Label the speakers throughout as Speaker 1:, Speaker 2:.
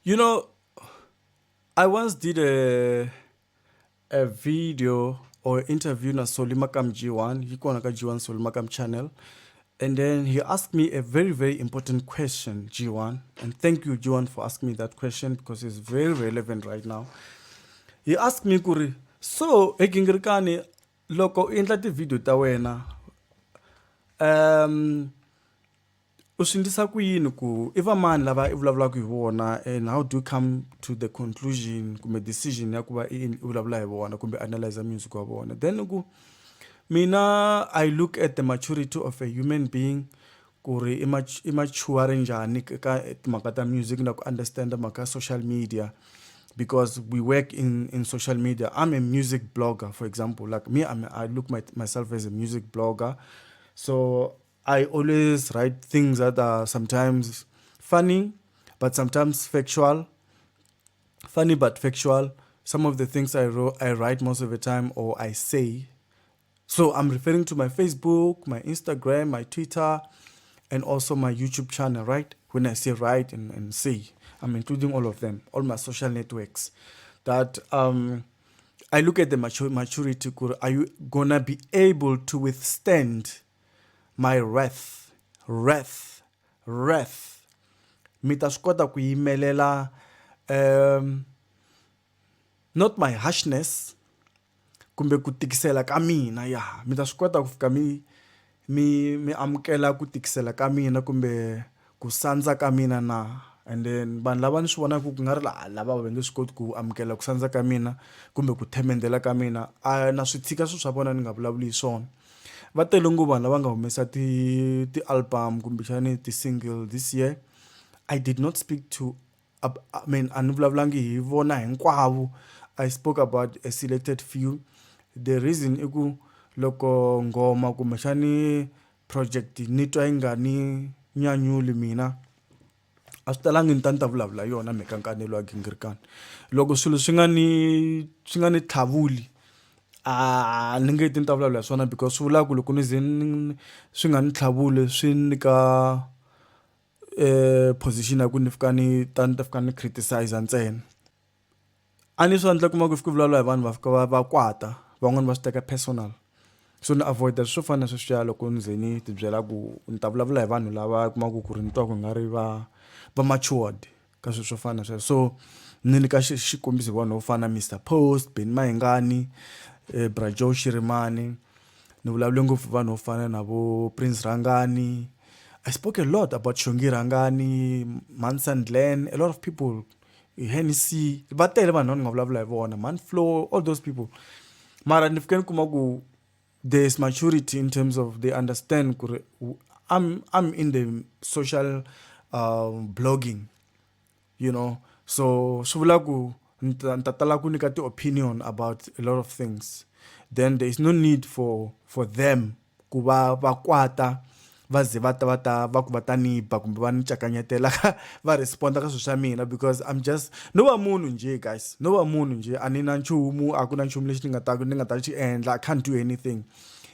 Speaker 1: You know, I once did a video or interview na Solimakam G1. He called G1 Solimakam channel. And then he asked me a very, very important question, G1. And thank you, G1, for asking me that question because it's very relevant right now. He asked me, Kuri, so, Gingirikani, loko intla ti video ta wena, usindisa ku yini ku i va mani lava i vulavulaka hi vona and how do you come to the conclusion kumbe decision ya ku va i vulavula hi vona kumbe analyze music wa vona. Then ku mina I look at the maturity of a human being ku ri i mature njhani ka timhaka ta music na ku understand mhaka social media because we work in social media. I'm a music blogger, for example. Like me, I look myself as a music blogger. So I always write things that are sometimes funny, but sometimes factual. Funny but factual. Some of the things I write most of the time or I say. So I'm referring to my Facebook, my Instagram, my Twitter, and also my YouTube channel, right? When I say write and say, I'm including all of them, all my social networks. That I look at the maturity. Are you gonna be able to withstand my wrath? Mita swi kota ku yimelela not my harshness kumbe ku tikisela ka mina ya mita swi kota ku fika mi amukela ku tikisela ka mina kumbe ku sandza ka mina na. And then vanhu lava ni swi vonaka ku nga ri lava va nge swi koti ku amukela ku sandza ka mina kumbe ku themendela ka mina na swi tshika swilo swa vona ni nga vulavuli hi swona. Va tele ngopfu vanhu lava nga humesa ti-album kumbexani ti-single this year. I did not speak to, I mean, a ni vulavulangi hi vona hinkwavo. I spoke about a selected few. The reason i ku loko ngoma kumbexani project ni twa yi nga ni nyanyuli mina a swi talangi ni ta ni ta vulavula yona mhaka Nkanelo Wa Gingirikani. Loko swilo swi nga ni tlhavuli ni nge ti ni ta vulavula hi swona because swi vula ku loko ni ze swi nga ni tlhavuli swi nyika position ya ku ni fika ni ta fika ni criticize ntsena. A ni swi endla kuma ku fika vulavula hi vanhu va fika va kwata van'wani va swi teka personal. So ni avoida swo fana na sweswiya loko ni ze ni ti byela ku ni ta vulavula hi vanhu lava kumaka ku ri ni twa ku nga ri va matured ka swilo swo fana na sweswo. So ni nyika xikombiso vanhu vo fana na Mr Post, Ben Mahingani, Brajo Shirimani. Ni vulavule ngopfu vanhu vo fana na vo Prince Rangani. I spoke a lot about Xongi Rangani, Mansan Glenn, a lot of people, Hennessy, va tele vanhu ni nga vulavula hi vona, Manflow, all those people. Mara ni fike ni kuma ku there's maturity in terms of they understand I'm in the social blogging, you know. So swi vula ku ni ta tala ku nyika ti-opinion about a lot of things. Then there is no need for them ku va kwata va ze va ku va ta ni ba kumbe va ni cakanyetela va responda ka swilo swa mina because I'm just no va munhu nje guys, no va munhu nje a ni na nchumu a ku na nchumu lexi ni nga ta xi endla. I can't do anything.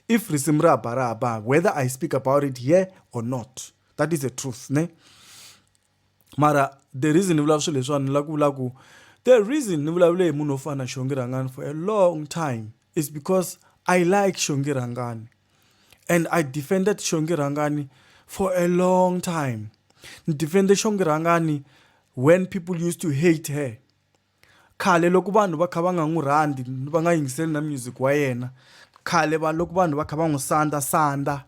Speaker 1: If risimu ra ba whether I speak about it here or not, that is the truth, ne? Mara the reason ni vulavula swilo leswiwani ni la ku vula ku the reason ni vulavule hi munhu wo fana na Xongi Rangani for a long time is because I like Xongi Rangani. And I defended Xongi Rangani for a long time. Defended Xongi Rangani when people used to hate her. Khale loko vanhu va kha va nga n'wi rhandzi va nga yingiseli na music wa yena. Khale loko vanhu va kha va n'wi sanda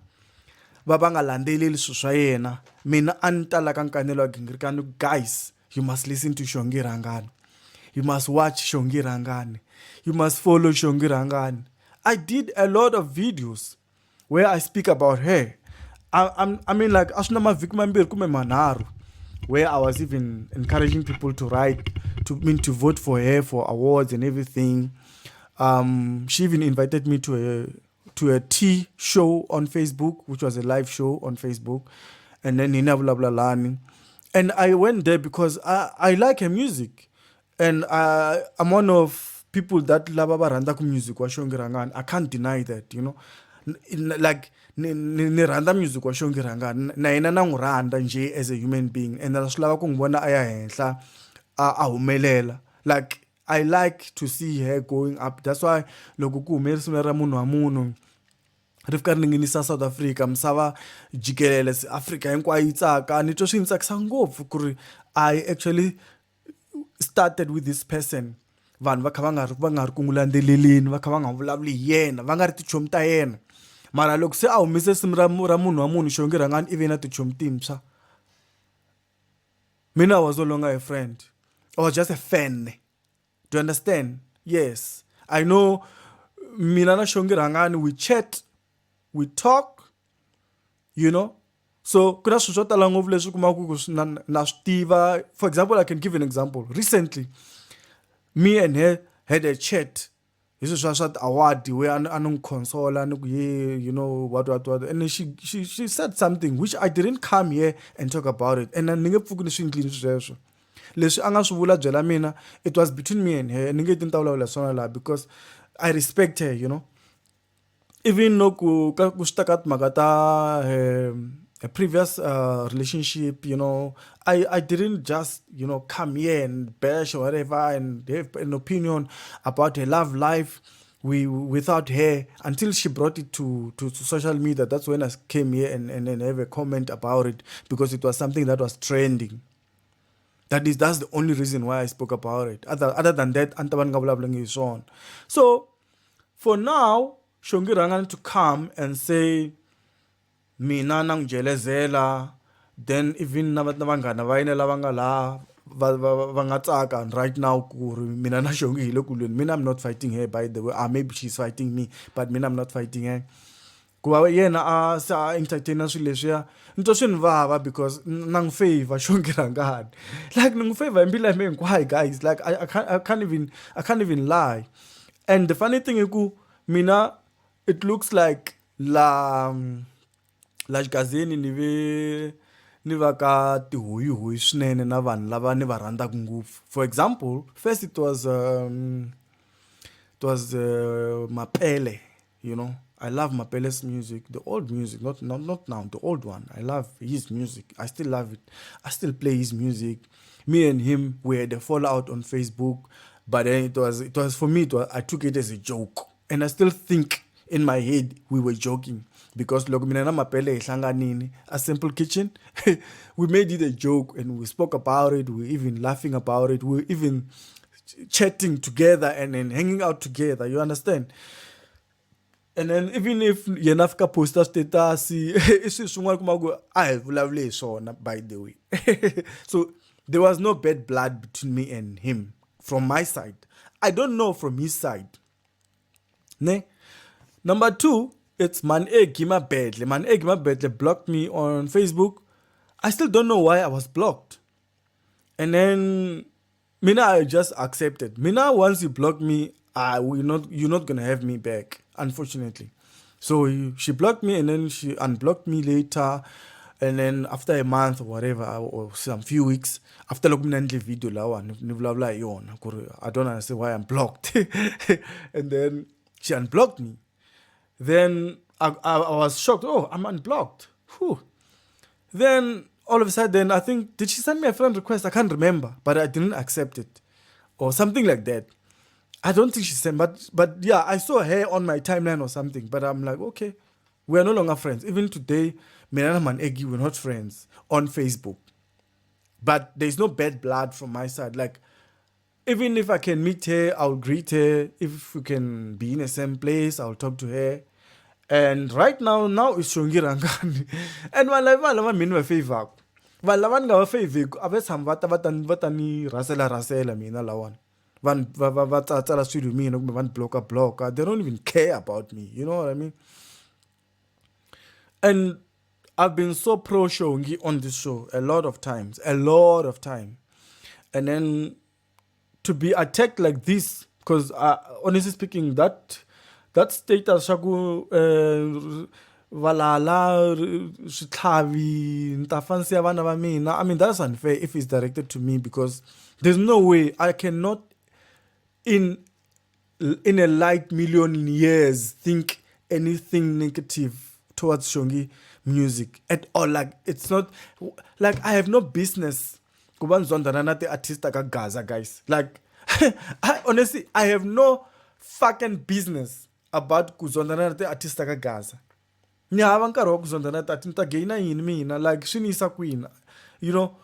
Speaker 1: va nga landzeleli swilo swa yena. Mina a ni ta la ka Nkanelo Wa Gingirikani, guys, you must listen to Xongi Rangani. You must watch Xongi Rangani. You must follow Xongi Rangani. I did a lot of videos where I speak about her. I mean, like, asuna mavhiki mambiri kumbe manharhu, where I was even encouraging people to write, to vote for her for awards and everything. She even invited me to a tea show on Facebook, which was a live show on Facebook, and then Nina Vlablalani. And I went there because I like her music, and I'm one of people that love randa music wa Xongi Rangani. I can't deny that, you know. Like ni rhandza music wa Xongi Rangani na yena na n'wi rhandza nje as a human being, and swi lava ku n'wi vona a ya henhla humelela. Like I like to see her going up. That's why loko ku humelerisiwe ra munhu wa munhu ri fika ri ninginisa South Africa, misava jikelele, Africa hinkwayo yi tsaka. Ni twa swi ni tsakisa ngopfu ku ri I actually started with this person. Vanhu va kha va nga ri ku n'wi landzeleleni, va kha va nga vulavuli hi yena, va nga ri tichomi ta yena. Mara loko se a humise simu ra munhu wa munhu Xongi rhangani ivi na tichomi tintshwa. Mina I was no longer a friend. I was just a fan. Do you understand? Yes. I know mina na Xongi rhangani, we chat, we talk, you know. So kuna swilo swo tala ngopfu leswi kumaku ku na swi tiva. For example, I can give an example. Recently, me and her had a chat. This is what award where I consola, you know what, and then she said something which I didn't come here and talk about it. And then it was between me and her, and because I respect her, you know. Even no a previous relationship, you know, I didn't just, you know, come here and bash or whatever and have an opinion about her love life without her until she brought it to social media. That's when I came here and have a comment about it, because it was something that was trending. That's the only reason why I spoke about it. Other than that, antaban ngabulablang is on. So for now, Xongi rangani to come and say mina nangjelezela, then even nabangana vayena lavanga la va nga tsaka, and right now ku ri mina na Xongi hi le kulweni. Mina I'm not fighting her, by the way. Maybe she's fighting me, but mina I'm not fighting her. Ku va yena a sa entertain swilo leswiya nto swi ni vava, because nang favor Xongi rangani. Like nang favor mbila me hinkwayo, guys. Like I can't even lie. And the funny thing is ku mina, it looks like la xigazini ni va ka tihuyihuyi swinene na vanhu lava ni va rhandzaka ngopfu. For example, first it was Mapele, you know. I love Mapele's music, the old music, not now, the old one. I love his music. I still love it. I still play his music. Me and him, we had a fallout on Facebook, but then it was for me, I took it as a joke. And I still think in my head we were joking, because look, mina na Mapele ihlanganini, a simple kitchen. We made it a joke and we spoke about it. We were even laughing about it. We were even chatting together and hanging out together. You understand? And then even if yenafika poster status, by the way. So there was no bad blood between me and him from my side. I don't know from his side. Ne? Number two, it's Mandla Gingirikani blocked me on Facebook. I still don't know why I was blocked. And then Mina, I just accepted. Mina, once you block me, you're not gonna have me back, unfortunately. So she blocked me and then she unblocked me later. And then after a month or whatever, or some few weeks, after looking at the video, I don't understand why I'm blocked. And then she unblocked me. Then I was shocked. Oh, I'm unblocked. Whew. Then all of a sudden, I think, did she send me a friend request? I can't remember, but I didn't accept it or something like that. I don't think she sent, but yeah, I saw her on my timeline or something. But I'm like, okay, we are no longer friends. Even today, Menana and Egi, we're not friends on Facebook. But there's no bad blood from my side. Like, even if I can meet her, I'll greet her. If we can be in the same place, I'll talk to her. And right now it's Xongi Rangani. And valava mina favor. Valavan nga favor. Avesam vatani rasela mina lawan. Van vatala studio me no van blocker. They don't even care about me. You know what I mean? And I've been so pro Xongi on this show a lot of times. And then to be attacked like this, because honestly speaking, that status shaku valala shitlavi ntafansi vana va mina, I mean, that's unfair if it's directed to me, because there's no way I cannot in a light million years think anything negative towards Xongi music at all. Like, it's not like I have no business kuba nizondana na ti-artista ka Gaza, guys. Like, honestly, I have no fucking business about kuzondana na ti-artista ka Gaza. Ni hava nkarhi wa kuzondana na ti-artista, ni ta gaina yini mina, like swi ni yisa kwini, you know,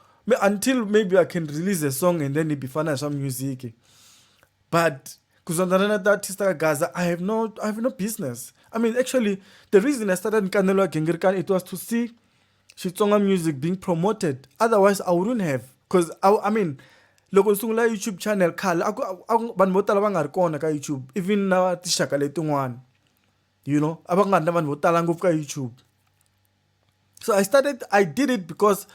Speaker 1: until maybe I can release a song and then it be fun as some music. But kuzondana na ti-artista ka Gaza, I have no business. I mean, actually, the reason I started Nkanelo Wa Gingirikani, it was to see Xitsonga music being promoted. Otherwise, I wouldn't have. Because, I mean, loko sungula YouTube channel, khale, vanhu vo tala va nga ri kona ka YouTube. Even na tixaka letin'wana. You know, a va nga ri na vanhu vo tala ngopfu ka YouTube. So I did it because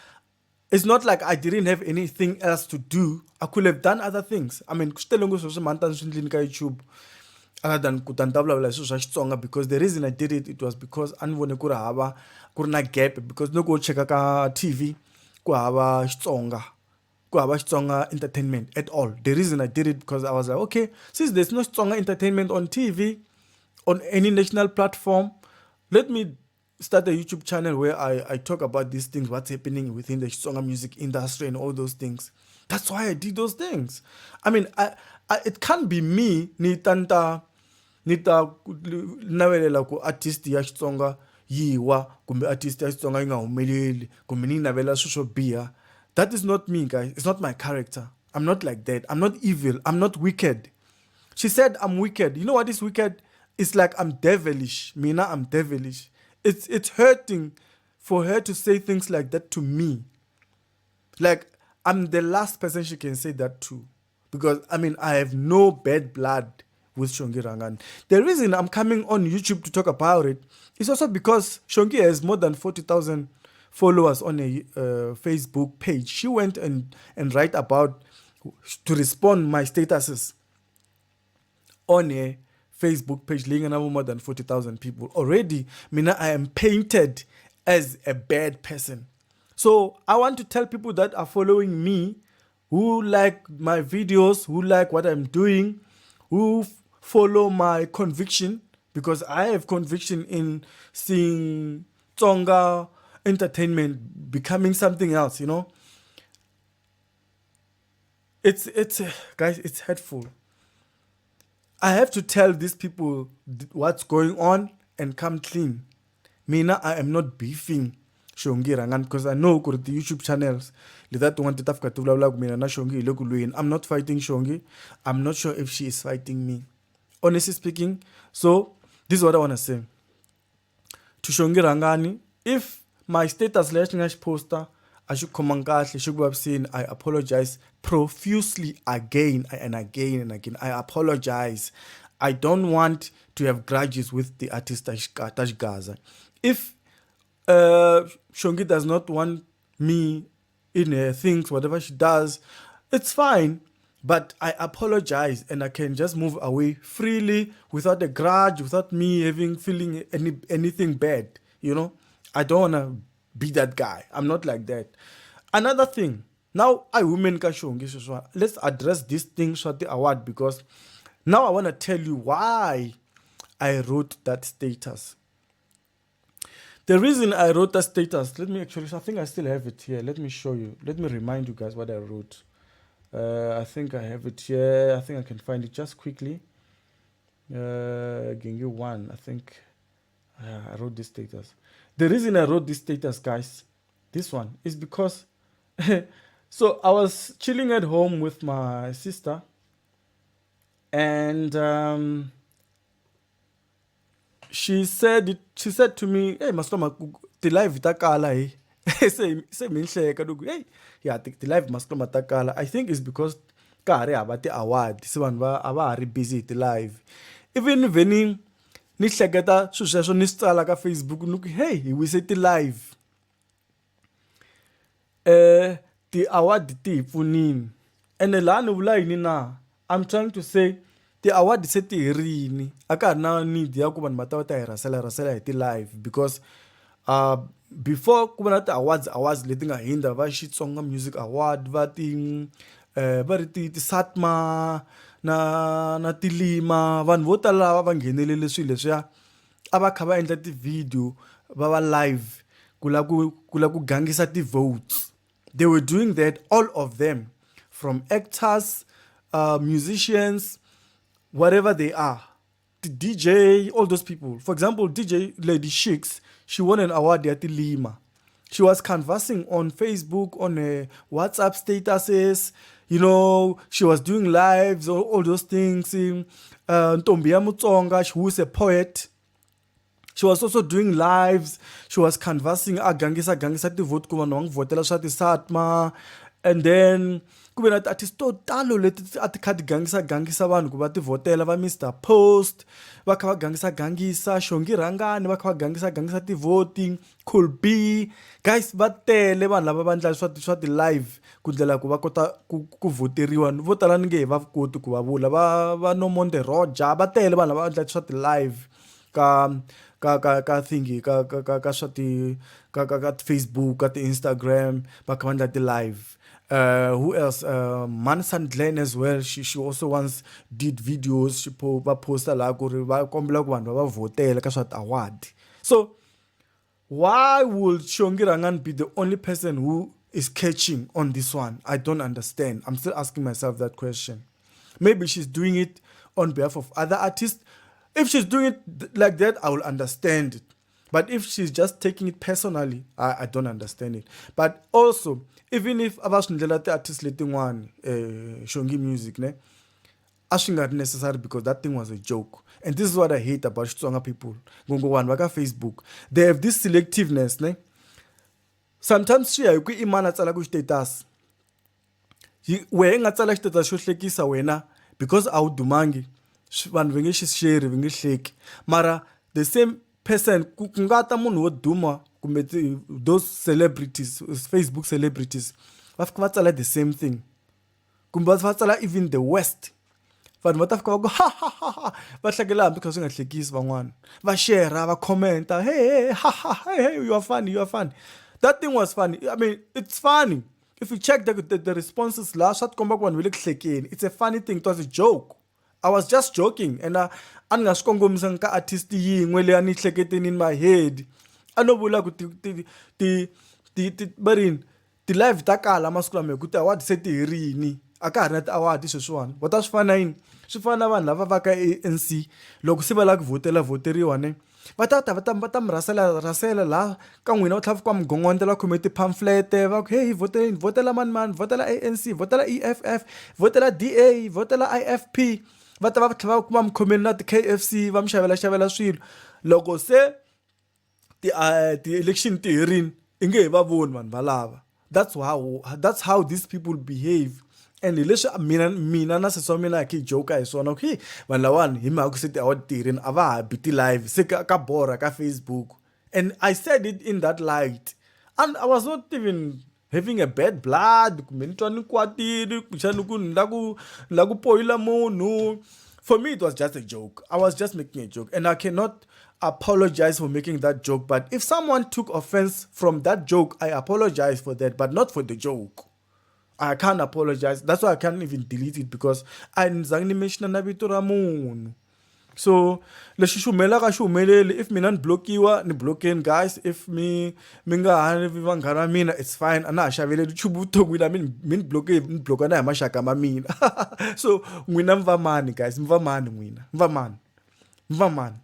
Speaker 1: it's not like I didn't have anything else to do. I could have done other things. I mean, ka YouTube. Other than because the reason I did it, it was because anvone ku ri hava ku ri na gap, because no go cheka ka TV ku hava Xitsonga entertainment at all. The reason I did it because I was like, okay, since there's no Xitsonga entertainment on TV, on any national platform, let me start a YouTube channel where I talk about these things, what's happening within the Xitsonga music industry and all those things. That's why I did those things. I mean, it can't be me nita navelela ku artist ya Xitsonga yiwa kumbe artist ya Xitsonga yi nga humeleli kumbe ni navela swo biha. That is not me, guys. It's not my character. I'm not like that. I'm not evil. I'm not wicked. She said I'm wicked. You know what is wicked? It's like I'm devilish. Mina, I'm devilish. It's hurting for her to say things like that to me. Like, I'm the last person she can say that to. Because, I mean, I have no bad blood with Xongi Issue. The reason I'm coming on YouTube to talk about it is also because Xongi has more than 40,000 followers on a Facebook page. She went and write about, to respond my statuses on a Facebook page, linking more than 40,000 people. Already, Mina, I am painted as a bad person. So I want to tell people that are following me, who like my videos, who like what I'm doing, who follow my conviction, because I have conviction in seeing Tsonga entertainment becoming something else, you know. It's guys, it's hurtful. I have to tell these people what's going on and come clean. Mina, I am not beefing Xongi Issue because I know the YouTube channels I'm not fighting Xongi. I'm not sure if she is fighting me. Honestly speaking, so this is what I want to say. To Xongi Issue, if my status poster, I should come saying I apologize profusely again and again and again. I apologize. I don't want to have grudges with the artist Tash Gaza. If Xongi does not want me in her things, whatever she does, it's fine. But I apologize and I can just move away freely without a grudge, without me feeling anything bad. You know, I don't want to be that guy. I'm not like that. Another thing, now I women ka Xongi, let's address this thing Shwati Award, because now I want to tell you why I wrote that status. The reason I wrote that status, I think I still have it here. Let me show you. Let me remind you guys what I wrote. I think I have it here. I think I can find it just quickly. Gingi 1, I think I wrote this status. The reason I wrote this status, guys, this one, is because so I was chilling at home with my sister, and she said to me, "Hey, Masloma, the live takala eh." Say minhle kadugu, "Hey, yeah, the live Masloma takala." I think it's because kare abati award. This one aba are busy the live. Even when ni hleketa sweswo ni tsala ka Facebook nuku, "Hey, we set the live." The award ti pfunini. And la ni vula yini na? I'm trying to say the award se ti herini. Aka na need ya ku vanhu mata ta rasela hi ti live, because before ku va na ti awards leti nga hinda va Xitsonga Music Award, va ti Satma na Tilima, vanhu vo tala va nghenelele swilo leswiya a va kha va endla ti video va live ku la ku gangisa ti votes. They were doing that, all of them, from actors, musicians, whatever they are, the DJ, all those people. For example, DJ Lady Shix, she won an award at Lima. She was canvassing on Facebook, on WhatsApp statuses. She was doing lives, all those things. Ntombi ya Mutsonga, who is a poet. She was also doing lives. She was canvassing gangisa ti vote kuma no votela swa ti Satma. And then kube na artist to talo leti ati khadi gangisa vanhu ku va ti votela va Mr Post, va kha va gangisa Xongi Rangani, va kha va gangisa ti voting, Cool B. Guys, va tele vanhu lava va endla swa ti live ku ndlela ku va kota ku voteriwa. Vo tala ni nge va koti ku va vula va no Monte Roger, va tele vanhu lava endla swa ti live ka thingy ka swa ti ka Facebook, ka ti Instagram, va kha va endla ti live. Who else? Mansan Glenn as well. She also once did videos. She posta la ku ri va kombela ku vanhu va votela ka swa award. So why would Xongi Rangani be the only person who is catching on this one? I don't understand. I'm still asking myself that question. Maybe she's doing it on behalf of other artists. If she's doing it like that, I will understand it. But if she's just taking it personally, I don't understand it. But also, even if abashindlela the artist letting one Xongi music, ne, not necessary because that thing was a joke. And this is what I hate about Xitsonga people. Gongo one waka Facebook. They have this selectiveness, ne. Sometimes she ayuku imana tsala ku status. We nga tsala status sho hlekisa wena because awudumangi. Vanhu vengi share vengi hleki. Mara the same person kungata munhu wo duma kumbe those celebrities, Facebook celebrities, va fika va tsala the same thing. Kumbe va tsala even the worst. Vanhu va ta fika va go ha va hlekela hambi kha swi nga hlekisi van'wana. Va share, va commenta, hey you are funny. That thing was funny. I mean, it's funny. If you check the responses la swa tikomba ku vanhu va le ku hlekeni. It's a funny thing. It was a joke. I was just joking, and an nga swi kongomisa ka artist yin'we leyi ni hleketeni in my head. A no vula ku ti live ta kala masiku lama ku ti award se ti herini. A ka ha ri na ti award sweswiwani. Va ta swi fana yini? Swi fana vanhu lava va ka ANC loko se va lava ku voteriwa ne. Va ta mi rasela la ka n'wina va tlhela va migongondela khome ti-pamphlet va ku hey votela mani votela ANC, votela EFF, votela DA, votela IFP. Va ta va tlhela va kuma mikhomeni na ti-KFC va mi xavela swilo. Loko se ti-election ti herini i nge he va voni vanhu valava. That's how these people behave. And leswi mina na sesi wa mina hi joke hi swona ku vanhu lavawani hi mhaka ku se ti-award ti herini a va ha bi ti-live se ka bora ka Facebook. And I said it in that light. And I was not even having a bad blood. For me, it was just a joke. I was just making a joke. And I cannot apologize for making that joke. But if someone took offense from that joke, I apologize for that, but not for the joke. I can't apologize. That's why I can't even delete it because I'm mention na vito ra munhu. So leswi shumela ka shumeleli. If mina ni blokiwa ni blockeni guys. If mi nga ha vanghana mina, it's fine. Ana ha xavele chubu vuton'wini mi bloka na hi maxaka ma mina. So n'wina mi va mani guys, mi va mani n'wina, mi va mani.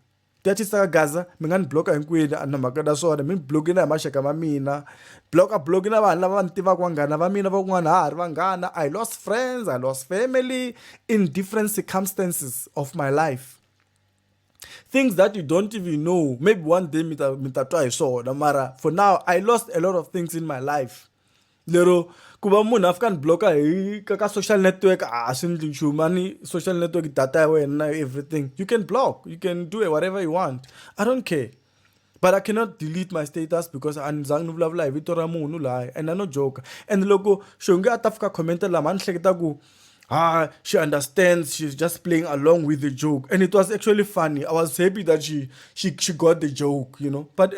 Speaker 1: Ka Gaza mi nga ni bloka hinkwenu a na mhaka na swona. Mi bloki na hi maxaka ma mina, bloki na vanhu lava va ni tivaka vanghana va mina van'wana ha ha ri vanghana. I lost friends, I lost family in different circumstances of my life. Things that you don't even know. Maybe one day mi ta twa hi swona, mara for now I lost a lot of things in my life. Lero ku va munhu a fika ni bloka hi ka social network a swi ndli nchumu. Ani social network data ya wena na everything. You can block, you can do whatever you want. I don't care. But I cannot delete my status because I'm zangi vulavula hi vito ra munhu laha, and I no joke. And loko Xongi a ta fika commenta lama ni hleketa ku she understands, she's just playing along with the joke. And it was actually funny. I was happy that she got the joke, you know. But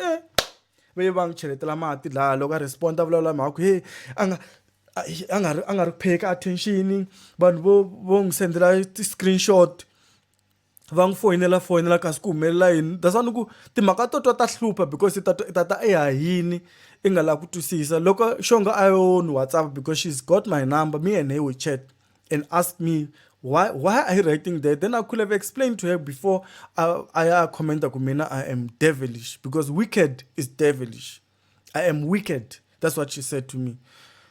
Speaker 1: ve va cheletela mati la loko a responda vulavula mhaka hey a nga ri pay attention vanhu vo n'wi sendela ti-screenshot va n'wi foyinela kasi ku humelela yini that's why ni ku timhaka to twa ta hlupha because ta ehahini I nga lavi ku twisisa loko Xongi a yo ni WhatsApp because she's got my number me and her will chat and ask me why are you writing that then I could have explained to her before I commenta ku mina I am devilish because wicked is devilish I am wicked that's what she said to me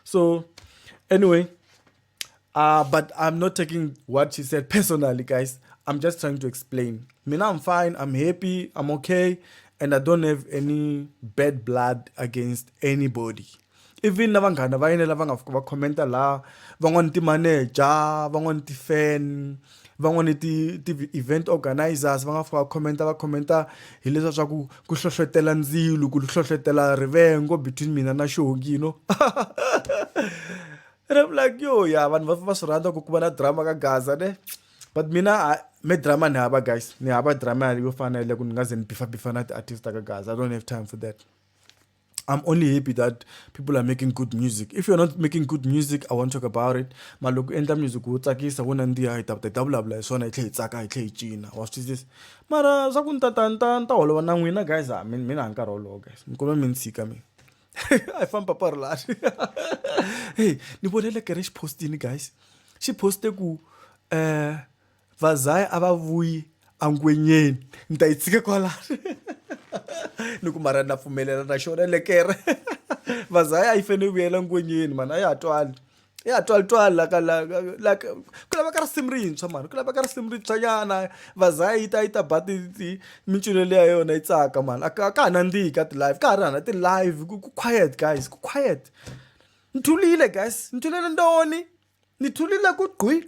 Speaker 1: so anyway but I'm not taking what she said personally, guys. I'm just trying to explain. Mina, I'm fine. I'm happy. I'm okay. And I don't have any bad blood against anybody. Even navangana vaine lava commenta la van'wani ti manager van'wani ti fan van'wani ti event organizers va nga fika va commenta hi leswa swa ku hlohlotela ndzilo ku hlohlotela rivengo between mina na Xongi you know and I'm like, yo, yeah, vanhu va swi rhandza ku va na drama ka Gaza ne but mina me drama ni hava guys ni hava drama yo fanele ku ni nga ze ni bifa na ti-artist ka Gaza I don't have time for that I'm only happy that people are making good music if you're not making good music I won't talk about it ma loko endla music wo tsakisa wo nandziha hi ta vulavula hi swona hi tlhe hi tsaka hi tlhe hi cina wa swi twisisa mara swa ku ni ta holova na n'wina guys mina a nkarhi wolowo guys ni kuma mi ni tshika mina I found Papa Rulani. Hey, ni vonele kere xi postini guys. Xi poste ku Vazai ava vuyi angwenyeni. Ni ta yi tshika kwala. Ni ku mara na pfumelela na xona lekere. Vazai a yi fane vuyela ngwenyeni man a ya twali. Ya twali la ku lava ka risimu rintshwa man ku lava ka risimu rintshwa nyana Vazai yi ta bati mincino leya yona yi tsaka man a ka ha nandzihi ka ti-live ka ha ri hana ti-live ku quiet guys ku quiet ni thulile guys ni thulile ndoni ni thulile ku qwi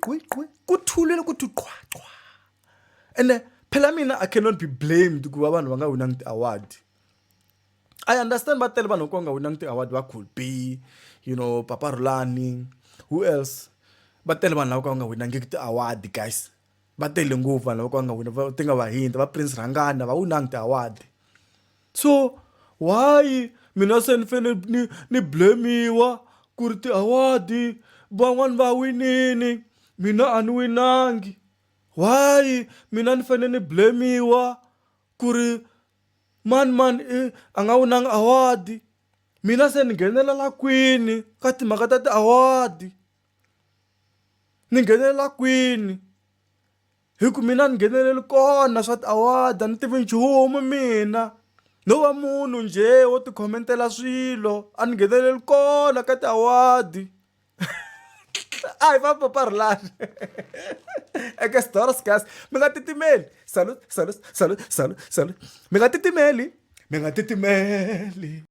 Speaker 1: ku thulile ku qwa and phela mina I cannot be blamed ku va vanhu va nga winangi ti-award I understand va tele vanhu ko nga winangi ti-award va could be you know Papa Rulani who else va tele vanhu lava ka va nga winangi ti-award guys va tele ngopfu vanhu lava ka va nga wina ti nga va hinta va Prince Rangana va winangi ti-award so why mina se ni fane ni blamiwa ku ri ti-award van'wani va winini mina a ni winangi why mina ni fane ni blamiwa ku ri man a nga winangi award mina se ni nghenelela kwini ka timhaka ta ti-award ni nghenelela kwini hi ku mina ni ngheneleli kona swa ti-award a ni tivi nchumu mina no va munhu njhe wo ti khomentela swilo a ni ngheneleli kona ka ti-award a hi va Papa Rulani eka Stories guys mi nga titimeli salut mi nga titimeli